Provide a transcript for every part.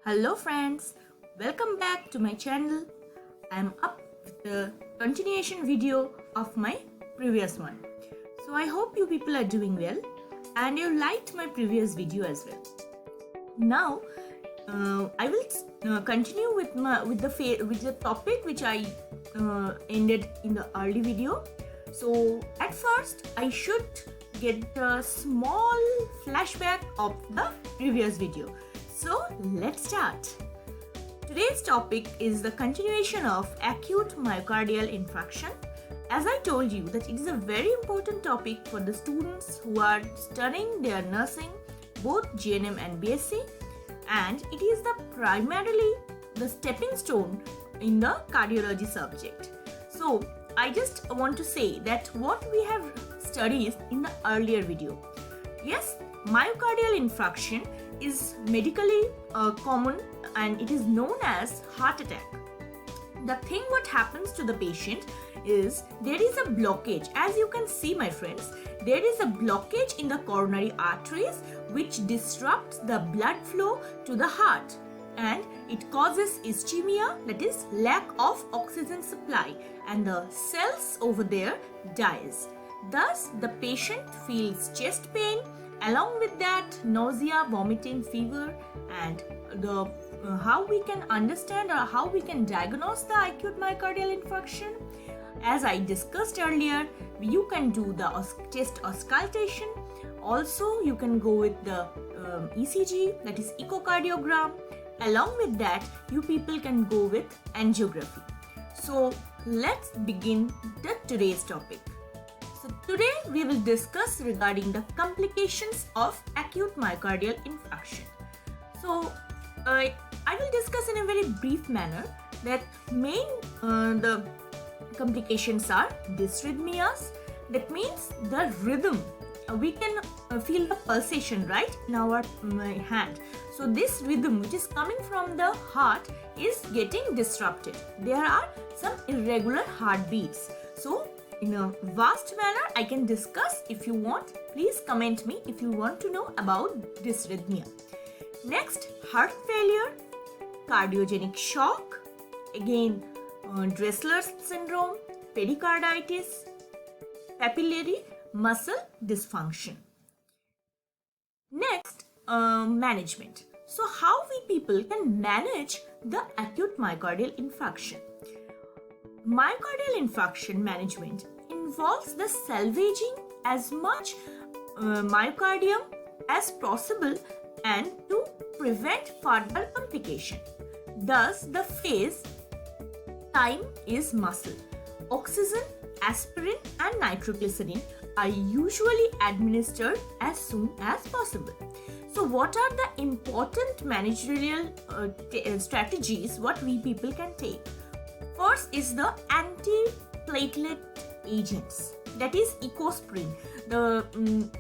Hello friends, welcome back to my channel. I am up with the continuation video of my previous one. So I hope you people are doing well and you liked my previous video as well. Now I will continue with the topic which I ended in the early video. So at first I should get a small flashback of the previous video. So let's start. Today's topic is the continuation of acute myocardial infarction. As I told you that it is a very important topic for the students who are studying their nursing, both GNM and BSc, and it is primarily the stepping stone in the cardiology subject. So I just want to say that what we have studied in the earlier video. Yes, myocardial infarction is medically common and it is known as heart attack. The thing what happens to the patient is there is a blockage. As you can see, my friends, there is a blockage in the coronary arteries which disrupts the blood flow to the heart and it causes ischemia, that is lack of oxygen supply, and the cells over there dies. Thus the patient feels chest pain, along with that nausea, vomiting, fever, and how we can understand or how we can diagnose the acute myocardial infarction. As I discussed earlier, you can do the chest auscultation. Also, you can go with the ECG, that is echocardiogram. Along with that, you people can go with angiography. So let's begin today's topic. So today we will discuss regarding the complications of acute myocardial infarction. So I will discuss in a very brief manner that the complications are dysrhythmias. That means the rhythm. We can feel the pulsation right in our hand. So this rhythm which is coming from the heart is getting disrupted. There are some irregular heartbeats. So in a vast manner I can discuss. If you want, please comment me if you want to know about dysrhythmia. Next, heart failure, cardiogenic shock, again Dressler's syndrome, pericarditis, papillary muscle dysfunction. Next, management. So how we people can manage the acute myocardial infarction? Myocardial infarction management involves the salvaging as much myocardium as possible and to prevent further complication. Thus, the phase time is muscle. Oxygen, aspirin and nitroglycerin are usually administered as soon as possible. So what are the important managerial strategies what we people can take? First is the antiplatelet agents, that is ecosprin. The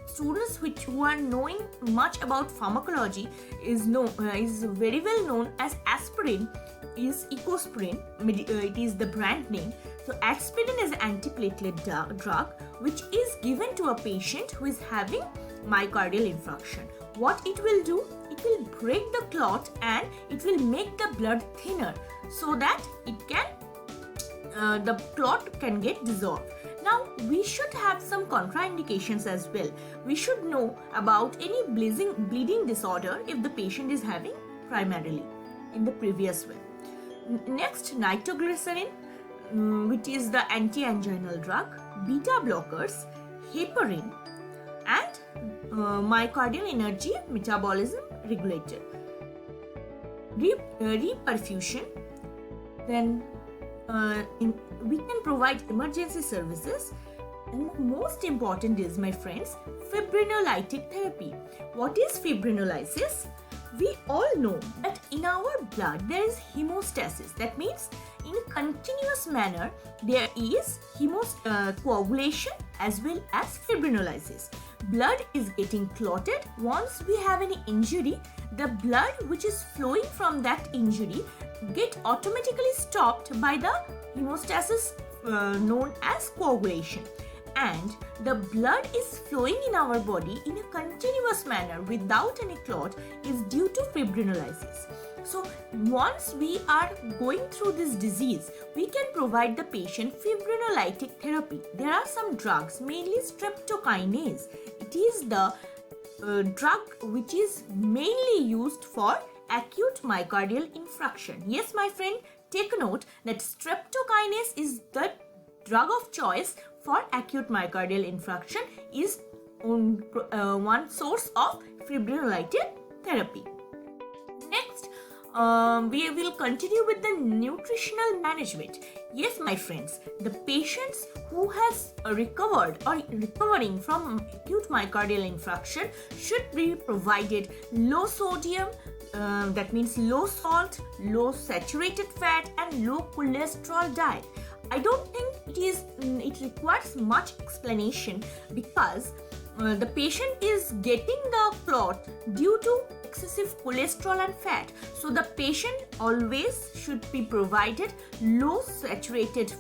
students who are knowing much about pharmacology is very well known as aspirin is ecosprin. It is the brand name. So aspirin is an antiplatelet drug which is given to a patient who is having myocardial infarction. What it will do? It will break the clot and it will make the blood thinner so that it can the clot can get dissolved. Now we should have some contraindications as well. We should know about any bleeding disorder if the patient is having primarily in the previous one. Next, nitroglycerin, which is the anti-anginal drug, beta blockers, heparin, and myocardial energy metabolism regulator. Reperfusion, then we can provide emergency services, and most important is, my friends, fibrinolytic therapy. What is fibrinolysis? We all know that in our blood there is hemostasis. That means in a continuous manner there is coagulation as well as fibrinolysis. Blood is getting clotted. Once we have any injury, the blood which is flowing from that injury get automatically stopped by the hemostasis known as coagulation, and the blood is flowing in our body in a continuous manner without any clot is due to fibrinolysis. So once we are going through this disease, we can provide the patient fibrinolytic therapy. There are some drugs, mainly streptokinase. It is the drug which is mainly used for acute myocardial infarction. Yes, my friend, take a note that streptokinase is the drug of choice for acute myocardial infarction, is one source of fibrinolytic therapy. Next, we will continue with the nutritional management. Yes, my friends, the patients who has recovered or recovering from acute myocardial infarction should be provided low sodium, that means low salt, low saturated fat and low cholesterol diet. I don't think it requires much explanation, because the patient is getting the clot due to excessive cholesterol and fat. So the patient always should be provided low saturated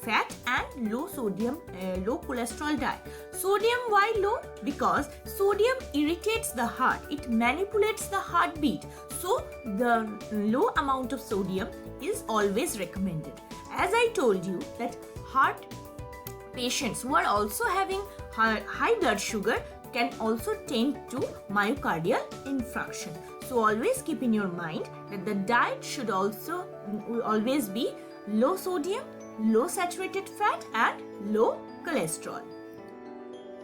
fat and low sodium, low cholesterol diet. Sodium, why low? Because sodium irritates the heart. It manipulates the heartbeat. So the low amount of sodium is always recommended. As I told you that heart patients who are also having high blood sugar can also tend to myocardial infarction. So always keep in your mind that the diet should also always be low sodium, low saturated fat and low cholesterol.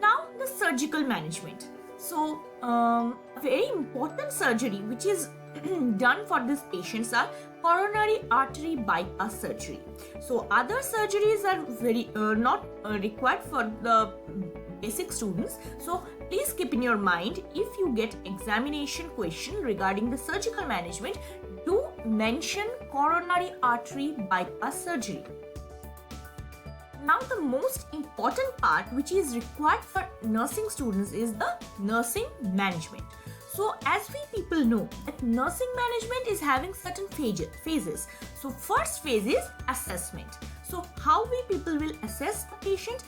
Now the surgical management. So a very important surgery which is done for these patients are coronary artery bypass surgery. So other surgeries are very not required for the basic students. So please keep in your mind, if you get examination question regarding the surgical management, do mention coronary artery bypass surgery. Now the most important part which is required for nursing students is the nursing management. So as we people know that nursing management is having certain phases. So first phase is assessment. So how we people will assess the patient?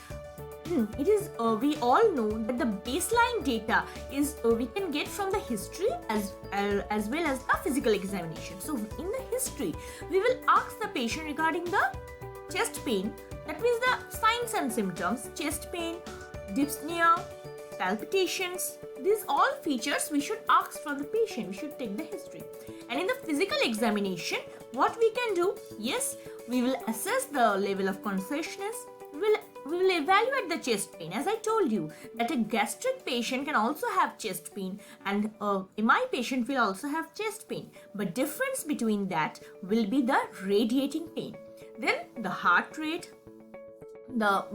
It is we all know that the baseline data is we can get from the history as well as the physical examination. So in the history, we will ask the patient regarding the chest pain, that means the signs and symptoms, chest pain, dyspnea, palpitations. These all features we should ask from the patient. We should take the history. And in the physical examination, what we can do? Yes, we will assess the level of consciousness. We will evaluate the chest pain. As I told you that a gastric patient can also have chest pain, and a MI patient will also have chest pain. But difference between that will be the radiating pain. Then the heart rate, the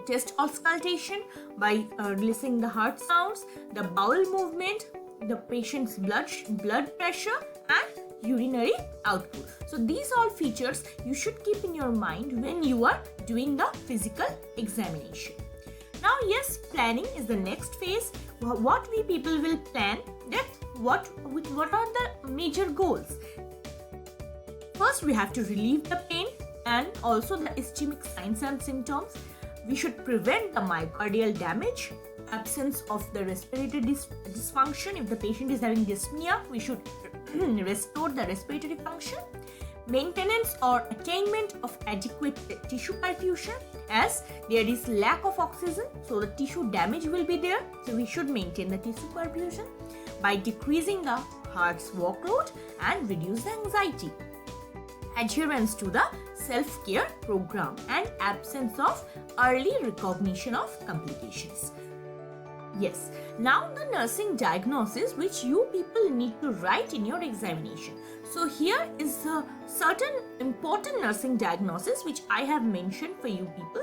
chest auscultation by listening the heart sounds, the bowel movement, the patient's blood pressure and urinary output. So these all features you should keep in your mind when you are doing the physical examination. Now yes, planning is the next phase. What we people will plan, that what are the major goals? First, we have to relieve the pain and also the ischemic signs and symptoms. We should prevent the myocardial damage, absence of the respiratory dysfunction. If the patient is having dyspnea, we should restore the respiratory function. Maintenance or attainment of adequate tissue perfusion, as there is lack of oxygen, so the tissue damage will be there. So we should maintain the tissue perfusion by decreasing the heart's workload and reduce the anxiety. Adherence to the self-care program and absence of early recognition of complications. Yes, now the nursing diagnosis which you people need to write in your examination. So here is a certain important nursing diagnosis which I have mentioned for you people.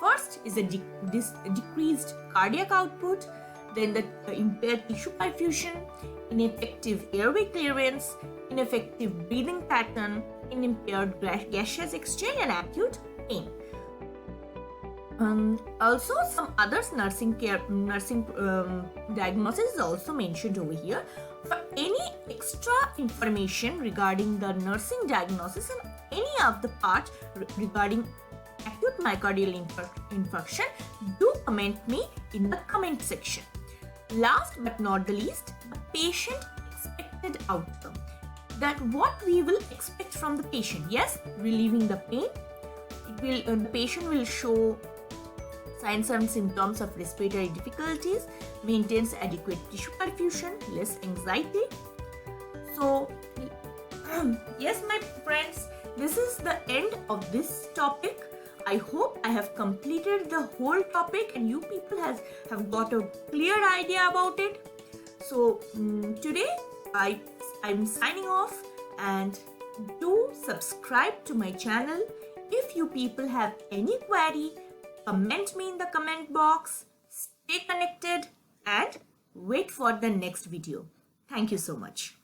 First is a decreased cardiac output, then the impaired tissue perfusion, ineffective airway clearance, ineffective breathing pattern, impaired gaseous exchange and acute pain. Also some others nursing diagnosis is also mentioned over here. For any extra information regarding the nursing diagnosis and any of the part regarding acute myocardial infarction, do comment me in the comment section. Last but not the least, the patient expected outcome. that what we will expect from the patient. Yes, relieving the pain. The patient will show signs and symptoms of respiratory difficulties, maintains adequate tissue perfusion, less anxiety. So, yes, my friends, this is the end of this topic. I hope I have completed the whole topic and you people have got a clear idea about it. So, today I'm signing off, and do subscribe to my channel. If you people have any query, comment me in the comment box. Stay connected and wait for the next video. Thank you so much.